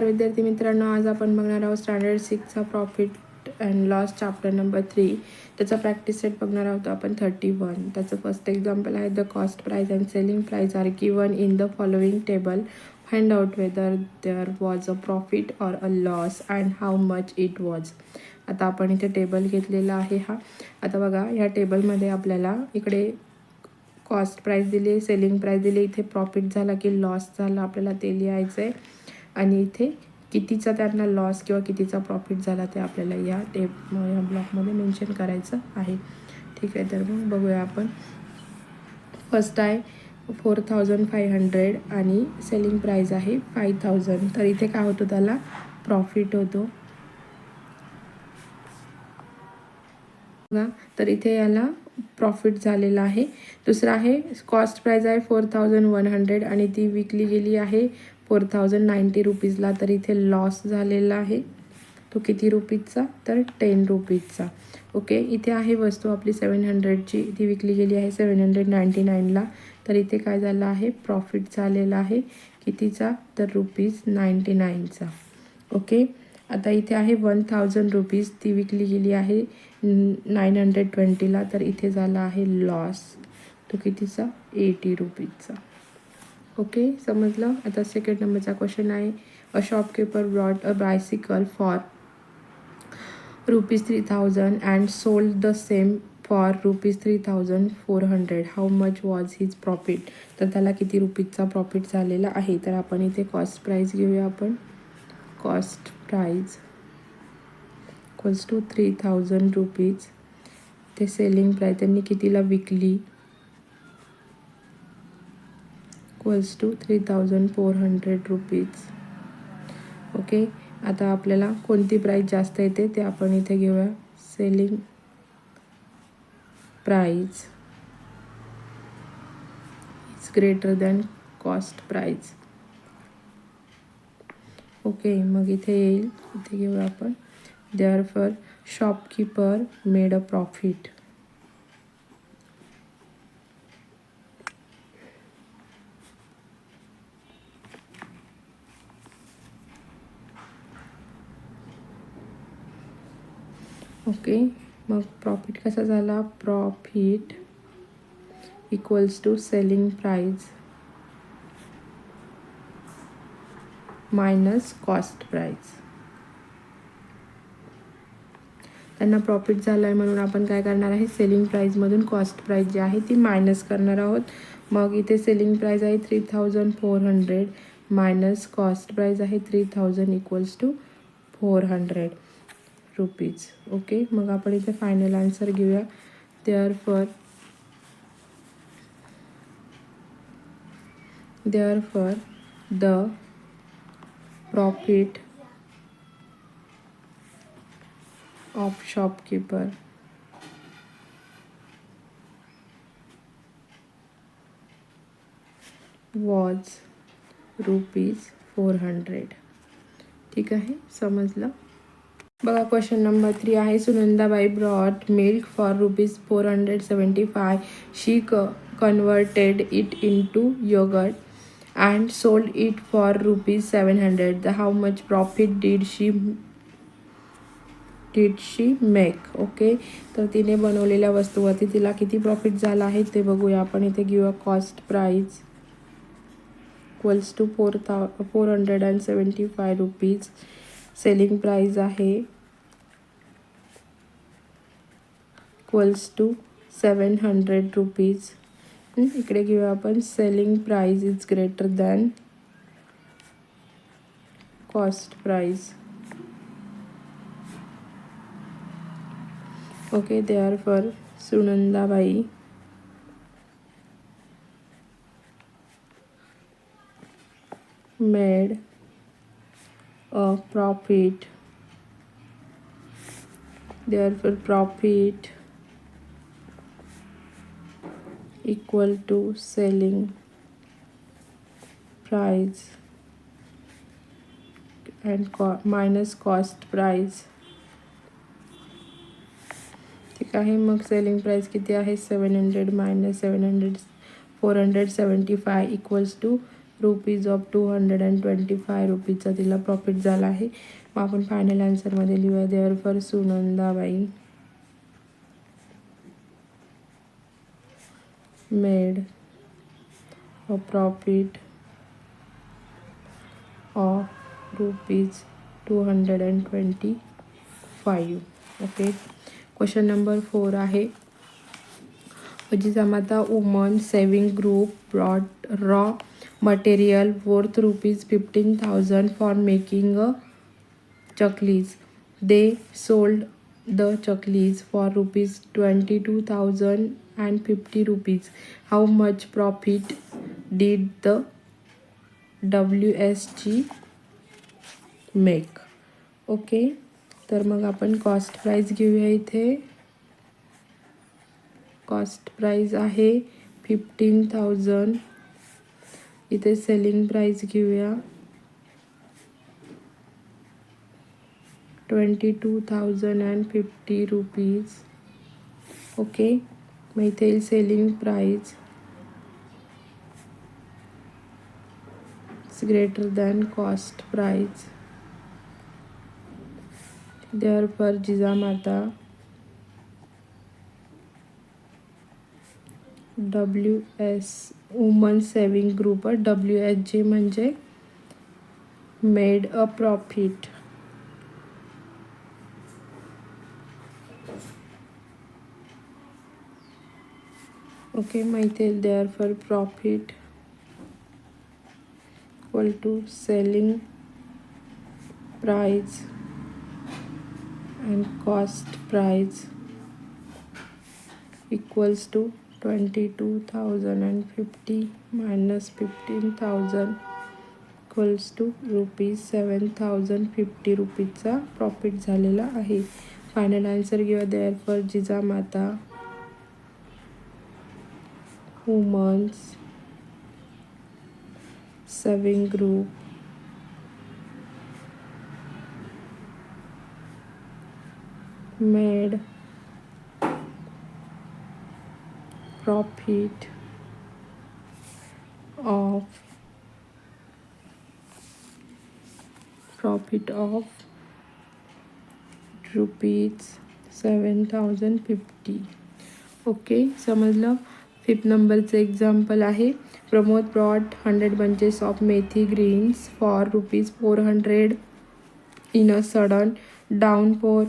विद्यार्थी मित्रांनो, आज आपण बघणार आहोत स्टँडर्ड 6चा profit and loss chapter number 3. त्याचा प्रॅक्टिस सेट बघणार आहोत आपण 31. त्याचं फर्स्ट एक्झाम्पल आहे the cost price and selling price are given in the following table. Find out whether there was a profit or a loss and how much it was. आता आपण इथे table घेतलेला आहे हा. आता बघा, ह्या टेबलमध्ये आपल्याला इकडे कॉस्ट प्राइस दिली आहे, सेलिंग प्राइस दिली, इथे प्रॉफिट झाला की लॉस झाला आपल्याला ते लिहायचं आहे. आणि इथे कितीचा त्यांना लॉस किंवा कितीचा प्रॉफिट झाला ते आपल्याला या ब्लॉकमध्ये मेन्शन करायचं आहे. ठीक आहे, तर मग बघूया आपण. फर्स्ट आहे 4500 आणि सेलिंग प्राइस आहे 5000. तर इथे काय होतं, त्याला प्रॉफिट होतो. तर इथे याला प्रॉफिट झालेला आहे. दुसरा आहे कॉस्ट प्राइस आहे 4100 आणि ती विकली गेली आहे 4090 रुपीजला. तर इथे लॉस झालेला आहे. तो किती रुपीजचा? तर 10 रुपीजचा. ओके, इथे आहे वस्तू आपली 700ची, ती विकली गेली आहे 799ला. तर इथे काय झालं आहे, प्रॉफिट झालेला आहे. कितीचा? तर ₹99चा. ओके, आता इथे आहे 1000 रुपीज, ती विकली गेली आहे 920ला. तर इथे झाला आहे लॉस. तो कितीचा? 80 रुपीजचा. ओके, समजलं. आता सेकंड नंबरचा क्वेश्चन आहे a shopkeeper brought a bicycle for ₹3000 and sold the same for ₹3400. How much was his profit. तर त्याला किती रुपीजचा प्रॉफिट झालेला आहे. तर आपण इथे कॉस्ट प्राइस घेऊया. आपण cost price equals to 3000 rupees. ते सेलिंग प्राइस त्यांनी कितीला विकली इक्वल्स टू 3400 रुपीज. ओके, आता आपल्याला कोणती प्राइस जास्त येते ते आपण इथे घेऊया. Selling price is greater than cost price. Okay, मग इथे येईल, इथे घेऊया आपण. Therefore shopkeeper made a profit. Okay, मग प्रॉफिट कसा झाला? Profit equals to selling price minus cost price. त्यांना प्रॉफिट झाला आहे म्हणून आपण काय करणार आहे, सेलिंग प्राइसमधून कॉस्ट प्राइस जी आहे ती मायनस करणार आहोत. मग इथे सेलिंग प्राइस आहे 3400 मायनस कॉस्ट प्राइस आहे 3000 इक्वल्स टू 400 रुपीज. ओके, मग आपण इथे फायनल आन्सर घेऊया. Therefore the profit of shopkeeper was ₹400. ठीक आहे, समजलं. बघा, क्वेश्चन नंबर 3 आहे Sunandabai brought milk for ₹475. She converted it into yogurt and sold it for ₹700. How much profit did she make. Okay, तर तिने बनवलेल्या वस्तूवरती तिला किती प्रॉफिट झाला आहे ते बघूया आपण. इथे घेऊया cost price equals to 475 rupees. Selling price आहे इक्वल्स टू 700 रुपीज. इकडे घेऊया आपण selling price is greater than cost price. Okay, therefore Sunandabai made a profit. Therefore profit equal to selling price and minus cost price. ठीक आहे, मग selling price किती आहे 700 minus 700 475 equals to rupees of 225 रुपीजचा तिला प्रॉफिट झाला आहे. मग आपण फायनल आन्सरमध्ये लिहूया therefore Sunandabai made a profit of rupees 225. Okay. Question number 4 आहे. Jijamata woman saving group brought raw material worth rupees 15,000 for making a chaklis. They sold the chaklis for rupees 22,050 rupees. How much profit did the WSG make? Okay. तर मग आपण cost price घेऊया. इथे cost price आहे 15,000. इथे selling price घेऊया 22,050 rupees. Okay. मग इथे येईल selling price greater than cost price. Therefore Jijamata WS woman saving group WSG म्हणजे मेड अ प्रॉफिट ओके. माहिती आहे therefore profit equal to selling price and cost price equals to 22,050 minus 15,000 equals to rupees 7,050 रुपीजचा profit झालेला आहे. Final answer घेऊया therefore Jijamata women's saving group made profit of rupees 7,050. Okay. समजलं. 5th नंबरचं example आहे. Pramod brought 100 bunches of methi greens for rupees 400 in a sudden downpour.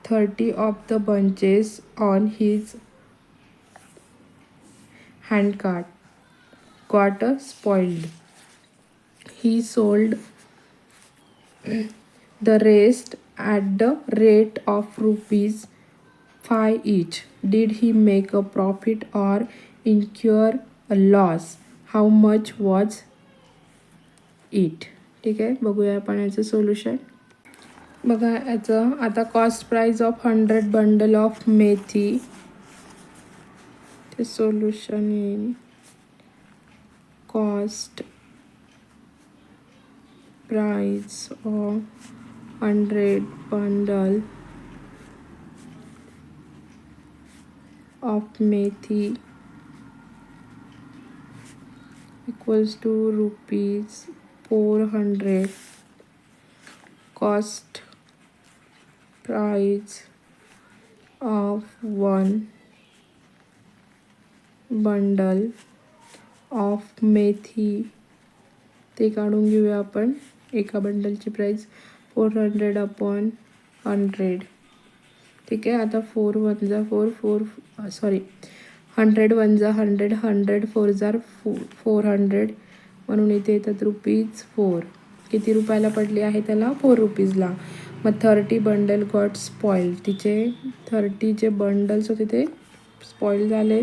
30 of the bunches on his handcart got spoiled. He sold the rest at the rate of rupees 5 each. Did he make a profit or incur a loss? How much was it? ठीक आहे. बघूया आपण याचं solution. बघा याचं आता cost price of 100 bundle of methi ते solution येईल cost price of 100 bundle of methi equals to rupees 400. Cost price of 1 bundle of methi ते काढून घेऊया आपण. एका बंडलची प्राइस 400 अपॉन 100. ठीक आहे. आता 4 1 जा 4 100 1 जा 100 100 4 जा 400 म्हणून इथे येतात रुपीज 4. किती रुपयाला पडली आहे त्याला? 4 रुपीजला. मग 30 बंडल गॉट स्पॉइल्ड. तिचे 30 जे बंडल्स होते ते स्पॉइल झाले.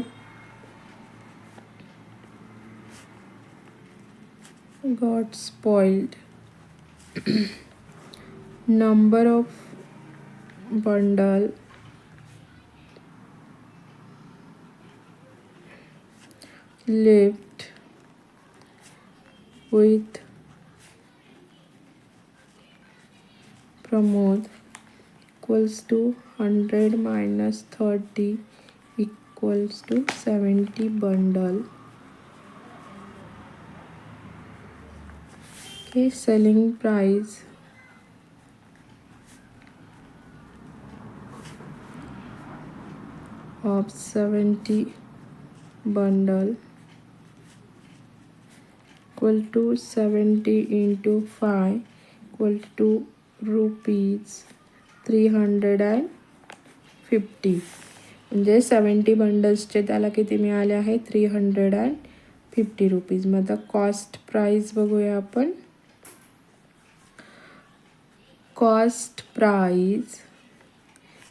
Got spoiled. Number of bundle left with Pramod equals to 100 minus 30 equals to 70 bundle Okay, selling price of 70 bundle equal to 70 into 5 equal to rupees 350. म्हणजे 70 बंडल्सचे त्याला किती मिळाले आहे 350 रुपीज. मग आता कॉस्ट प्राइस बघूया आपण. Cost price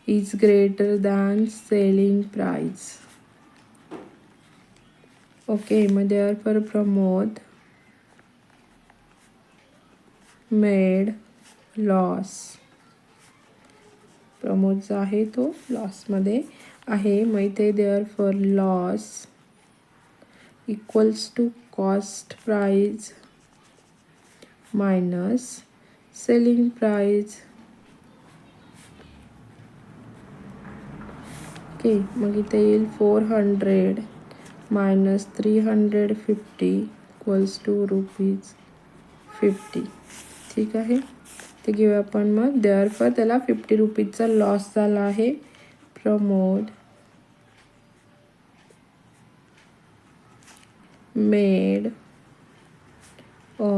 is greater than selling price. Okay, मग therefore Pramod made loss. प्रमोदचा आहे तो लॉसमध्ये आहे. मग इथे therefore loss equals to cost price minus selling price. Okay, मग इथे येईल 400 minus 350 equals to rupees 50. ठीक आहे, ते घेऊया आपण. मग therefore त्याला 50 रुपीजचा लॉस झाला आहे. Pramod made a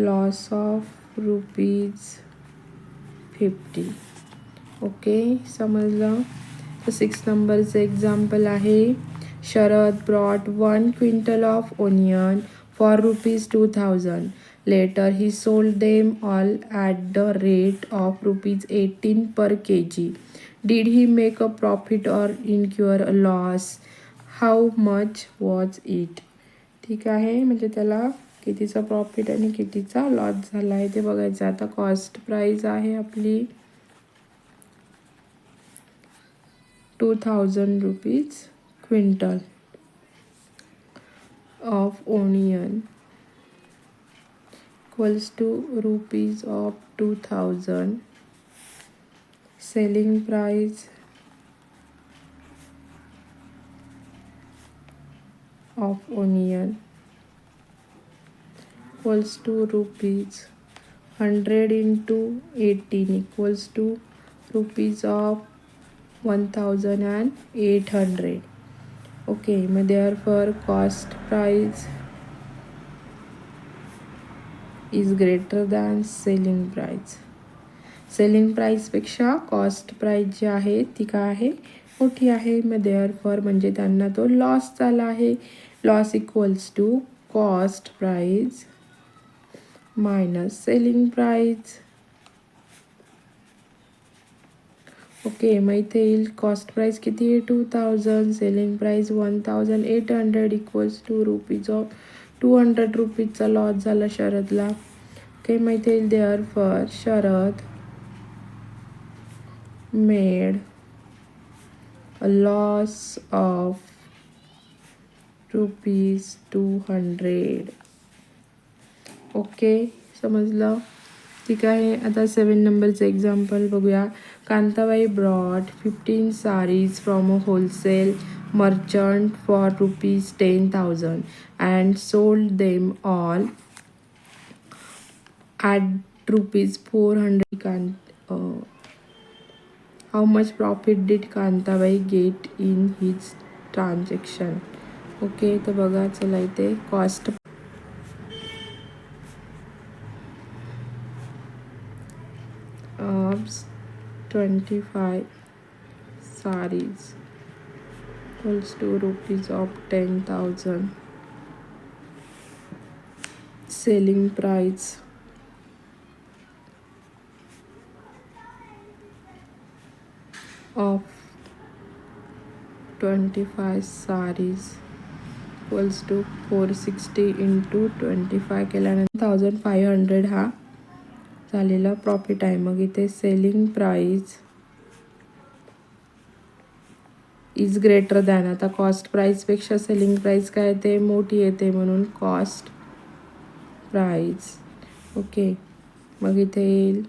loss of ₹50. Okay, समजलं. तर 6 नंबरचं एक्झाम्पल आहे. Sharad brought 1 quintal of onion for ₹2000. Later he sold them all at the rate of ₹18 per kg. Did he make a profit or incur a loss? How much was it? ठीक आहे, म्हणजे त्याला कितीचा profit आणि कितीचा loss झाला आहे ते बघायचं. आता कॉस्ट प्राइस आहे आपली 2000 rupees quintal of onion equals to rupees of 2000. Selling price of onion equals to rupees 100 into 18 equals to rupees of 1800. Okay, मग therefore cost price is greater than selling price. Selling प्राईसपेक्षा cost price जी आहे ती काय आहे मोठी आहे. मग therefore म्हणजे त्यांना तो लॉस झाला आहे. Loss equals to cost price minus selling price. Okay, मग इथे येईल कॉस्ट प्राईस किती आहे 2000, selling price 1800 equals to rupees of 200 रुपीजचा लॉस झाला शरदला. ओके, मग इथे येईल therefore Sharad made a loss of ₹200. Okay, समजलं. ठीक आहे, आता 7 नंबरचं एक्झाम्पल बघूया. Kantabai brought 15 sarees from a wholesale merchant for ₹10,000 and sold them all at ₹400. How much profit did Kantabai get in his transaction? Okay, तर बघा चला इथे cost of 25 sarees equals to rupees of 10,000. Selling price of 25 sarees equals to 460 into 25 केल्यानंतर 1500 हा झालेला profit आहे. मग इथे selling price is greater than. आता कॉस्ट प्राइसपेक्षा सेलिंग प्राइस काय येते मोठी येते म्हणून कॉस्ट प्राइस. ओके, मग इथे येईल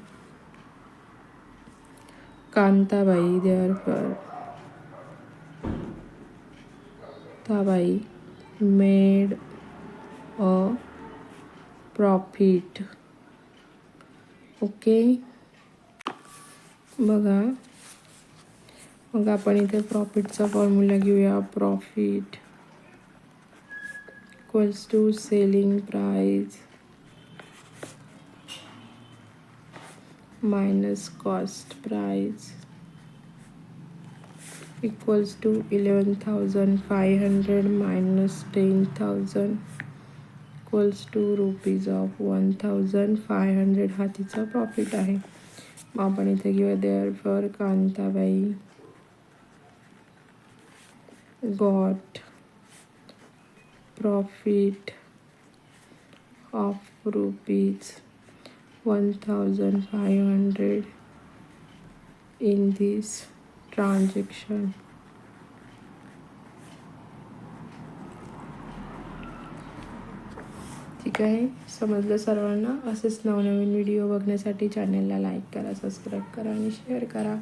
Kantabai therefore Kantabai made a profit. Okay, बघा मग आपण इथे प्रॉफिटचा फॉर्म्युला घेऊया. Profit equals to selling price minus cost price equals to 11,500 minus 10,000 equals to rupees of 1,500. हा तिचा प्रॉफिट आहे. मग आपण इथे घेऊया therefore Kantabai got profit of rupees 1,500 in this transaction. ठीक आहे, समजलं सर्वांना. असेच नवनवीन व्हिडिओ बघण्यासाठी चॅनलला लाईक करा, सबस्क्राईब करा आणि शेअर करा.